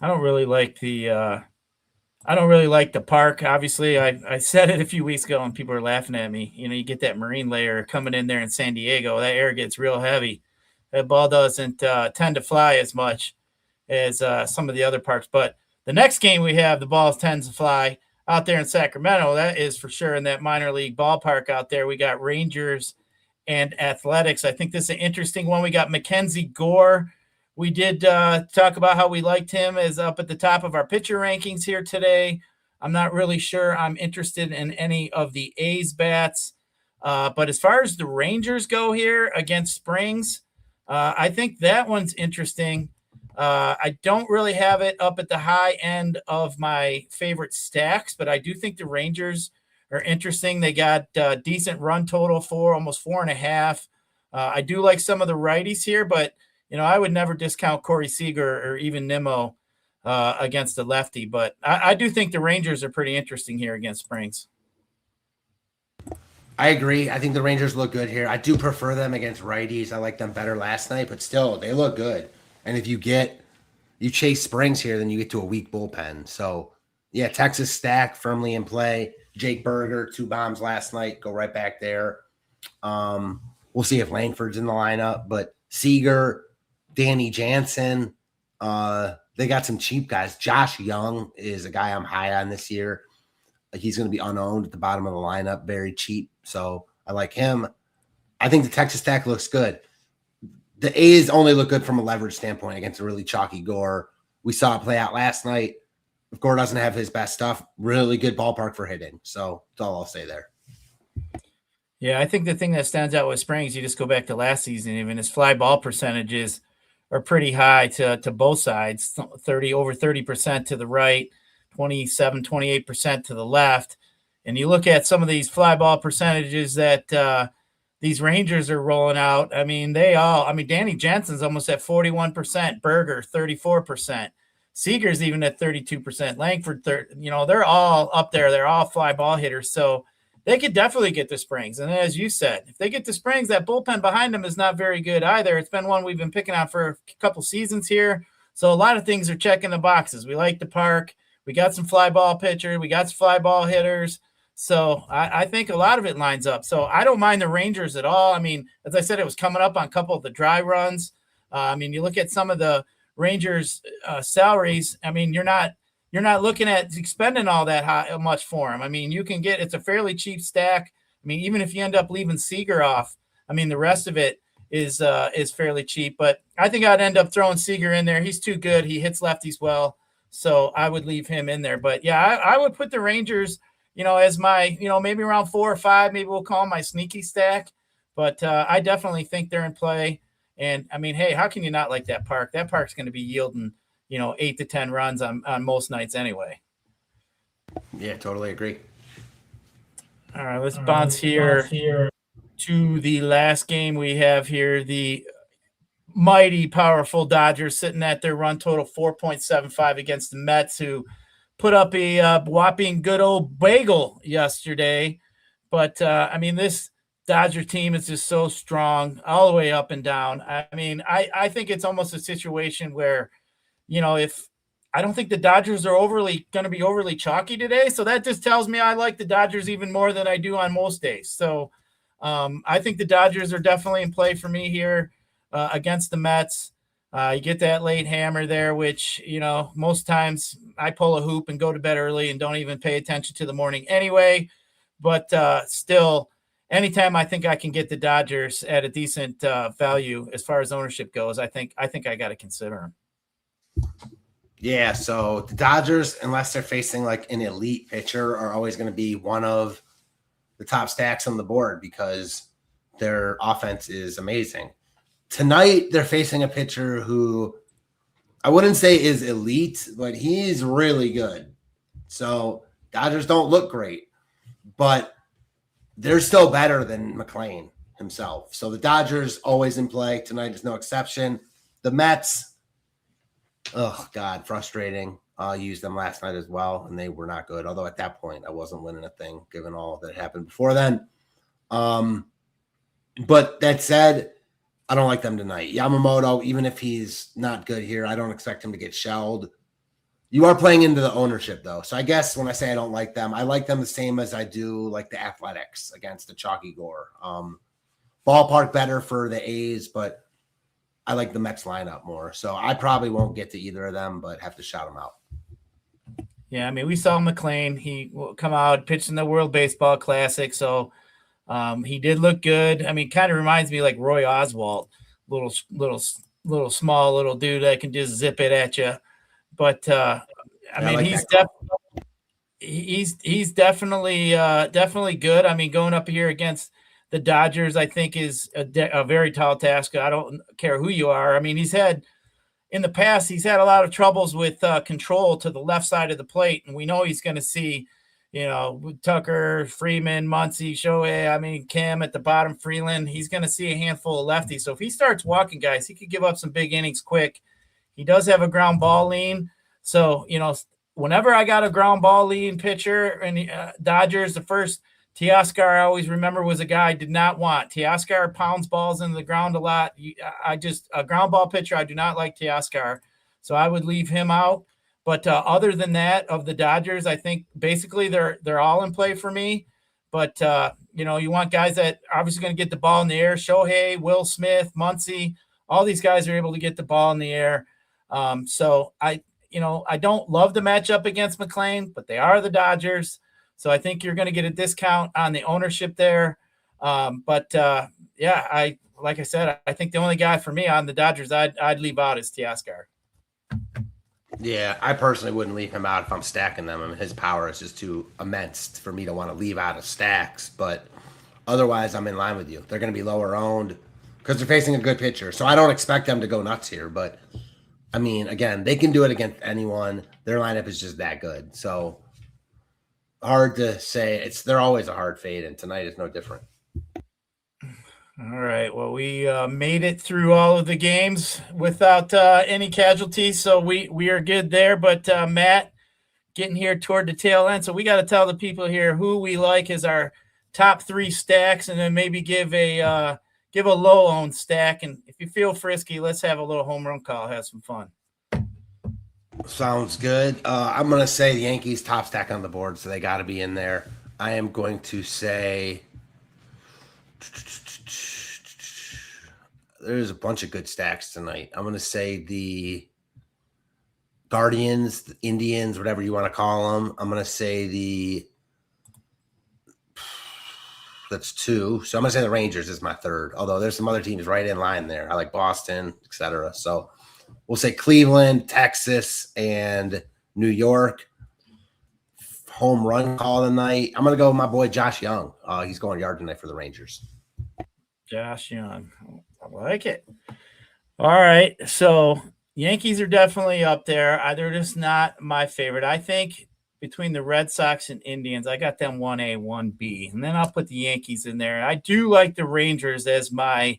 don't really like the park. Obviously, I said it a few weeks ago and people are laughing at me. You get that marine layer coming in there in San Diego. That air gets real heavy. That ball doesn't tend to fly as much as some of the other parks. But the next game we have, the ball tends to fly out there in Sacramento. That is for sure in that minor league ballpark out there. We got Rangers and Athletics. I think this is an interesting one. We got Mackenzie Gore. We did talk about how we liked him as up at the top of our pitcher rankings here today. I'm not really sure I'm interested in any of the A's bats. But as far as the Rangers go here against Springs, I think that one's interesting. I don't really have it up at the high end of my favorite stacks, but I do think the Rangers are interesting. They got decent run total for almost 4.5. I do like some of the righties here, but I would never discount Corey Seager or even Nimmo against the lefty, but I do think the Rangers are pretty interesting here against Springs. I agree. I think the Rangers look good here. I do prefer them against righties. I like them better last night, but still, they look good. And if you chase Springs here, then you get to a weak bullpen. So, yeah, Texas Stack firmly in play. Jake Berger, 2 bombs last night, go right back there. We'll see if Langford's in the lineup, but Seager, Danny Jansen, they got some cheap guys. Josh Young is a guy I'm high on this year. He's going to be unowned at the bottom of the lineup, very cheap. So I like him. I think the Texas Stack looks good. The A's only look good from a leverage standpoint against a really chalky Gore. We saw it play out last night. If Gore doesn't have his best stuff, really good ballpark for hitting. So that's all I'll say there. Yeah, I think the thing that stands out with Springs, you just go back to last season, even his fly ball percentages are pretty high to both sides, over 30% to the right, 27, 28% to the left. And you look at some of these fly ball percentages that these Rangers are rolling out. Danny Jensen's almost at 41%, Berger 34%, Seager's even at 32%, Langford, they're all up there. They're all fly ball hitters. So they could definitely get the Springs. And as you said, if they get the Springs, that bullpen behind them is not very good either. It's been one we've been picking out for a couple seasons here. So a lot of things are checking the boxes. We like the park. We got some fly ball pitchers. We got some fly ball hitters. So I think a lot of it lines up. So I don't mind the Rangers at all. As I said, it was coming up on a couple of the dry runs. You look at some of the Rangers salaries. You're not looking at expending all that much for him. You can it's a fairly cheap stack. Even if you end up leaving Seager off, the rest of it is fairly cheap. But I think I'd end up throwing Seager in there. He's too good. He hits lefties well. So I would leave him in there. But, yeah, I would put the Rangers, as my, maybe around 4 or 5. Maybe we'll call them my sneaky stack. But I definitely think they're in play. And, hey, how can you not like that park? That park's going to be yielding 8 to 10 runs on most nights anyway. Yeah, totally agree. All right, let's bounce here to the last game we have here. The mighty powerful Dodgers sitting at their run total 4.75 against the Mets, who put up a whopping good old bagel yesterday. But, this Dodger team is just so strong all the way up and down. I think it's almost a situation where, if I don't think the Dodgers are going to be overly chalky today. So that just tells me I like the Dodgers even more than I do on most days. So I think the Dodgers are definitely in play for me here against the Mets. You get that late hammer there, which, most times I pull a hoop and go to bed early and don't even pay attention to the morning anyway. But still, anytime I think I can get the Dodgers at a decent value as far as ownership goes, I think I got to consider them. Yeah, so the Dodgers, unless they're facing like an elite pitcher, are always going to be one of the top stacks on the board because their offense is amazing. Tonight, they're facing a pitcher who I wouldn't say is elite, but he's really good. So Dodgers don't look great, but they're still better than McLean himself. So the Dodgers always in play. Tonight is no exception. The Mets, oh, God, frustrating. I used them last night as well, and they were not good. Although at that point, I wasn't winning a thing given all that happened before then. But that said, I don't like them tonight. Yamamoto, even if he's not good here, I don't expect him to get shelled. You are playing into the ownership, though. So I guess when I say I don't like them, I like them the same as I do like the Athletics against the Chalky Gore. Ballpark better for the A's, but I like the Mets lineup more. So I probably won't get to either of them, but have to shout them out. Yeah, I mean, we saw McLean. He will come out, pitched in the World Baseball Classic, so he did look good. I mean, kind of reminds me like Roy Oswalt, little small little dude that can just zip it at you. But I mean, he's definitely good. I mean, going up here against the Dodgers, I think is a very tall task. I don't care who you are. I mean, in the past, he's had a lot of troubles with control to the left side of the plate, and we know he's going to see, Tucker, Freeman, Muncy, Shohei, Kim at the bottom, Freeland. He's going to see a handful of lefties. So if he starts walking guys, he could give up some big innings quick. He does have a ground ball lean. So, whenever I got a ground ball lean pitcher and Dodgers, the first Teoscar I always remember was a guy I did not want. Teoscar pounds balls into the ground a lot. A ground ball pitcher, I do not like Teoscar. So I would leave him out. But other than that, of the Dodgers, I think basically they're all in play for me. But, you want guys that are obviously going to get the ball in the air. Shohei, Will Smith, Muncy, all these guys are able to get the ball in the air. So I don't love the matchup against McLean, but they are the Dodgers. So I think you're going to get a discount on the ownership there. Like I said, I think the only guy for me on the Dodgers I'd leave out is Teoscar. Yeah, I personally wouldn't leave him out if I'm stacking them. I mean, his power is just too immense for me to want to leave out of stacks. But otherwise, I'm in line with you. They're going to be lower owned because they're facing a good pitcher. So I don't expect them to go nuts here. But, I mean, again, they can do it against anyone. Their lineup is just that good. So hard to say. They're always a hard fade, and tonight is no different. All right. Well, we made it through all of the games without any casualties, so we are good there. But Matt, getting here toward the tail end, so we got to tell the people here who we like as our top 3 stacks, and then maybe give a low owned stack. And if you feel frisky, let's have a little home run call, have some fun. Sounds good. I'm going to say the Yankees top stack on the board, so they got to be in there. I am going to say there's a bunch of good stacks tonight. I'm going to say the Guardians, the Indians, whatever you want to call them. I'm going to say that's 2. So I'm going to say the Rangers is my 3rd, although there's some other teams right in line there. I like Boston, etc. So we'll say Cleveland, Texas, and New York. Home run call tonight. I'm going to go with my boy Josh Young. He's going yard tonight for the Rangers. Josh Young. I like it. All right. So Yankees are definitely up there. They're just not my favorite. I think between the Red Sox and Indians, I got them 1A, 1B. And then I'll put the Yankees in there. I do like the Rangers as my,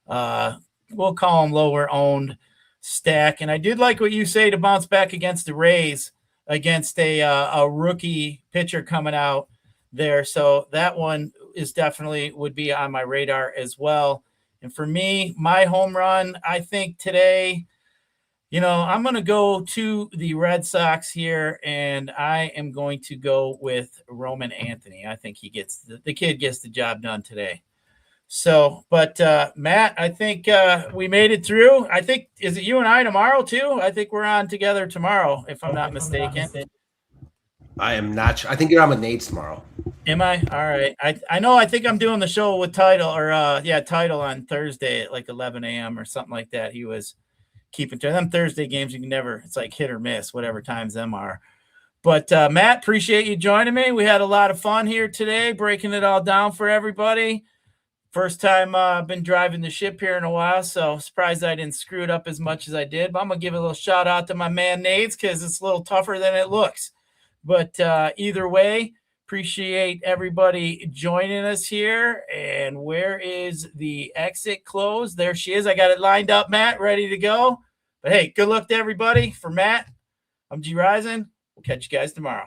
we'll call them lower owned stack. And I did like what you say to bounce back against the Rays against a rookie pitcher coming out there. So that one is definitely would be on my radar as well. And for me, my home run, I think today, I'm going to go to the Red Sox here, and I am going to go with Roman Anthony. I think he gets the kid gets the job done today. So, but Matt, I think we made it through. I think, is it you and I tomorrow too? I think we're on together tomorrow, if I'm not mistaken. I am not sure. I think you're on with Nate tomorrow. Am I? All right. I know. I think I'm doing the show with Title Title on Thursday at like 11 a.m. or something like that. He was keeping to them Thursday games. You can never, it's like hit or miss, whatever times them are. But Matt, appreciate you joining me. We had a lot of fun here today, breaking it all down for everybody. First time I've been driving the ship here in a while, so surprised I didn't screw it up as much as I did. But I'm going to give a little shout out to my man Nades because it's a little tougher than it looks. But either way, appreciate everybody joining us here. And where is the exit close? There she is. I got it lined up, Matt, ready to go. But hey, good luck to everybody. For Matt, I'm Gyiraszin. We'll catch you guys tomorrow.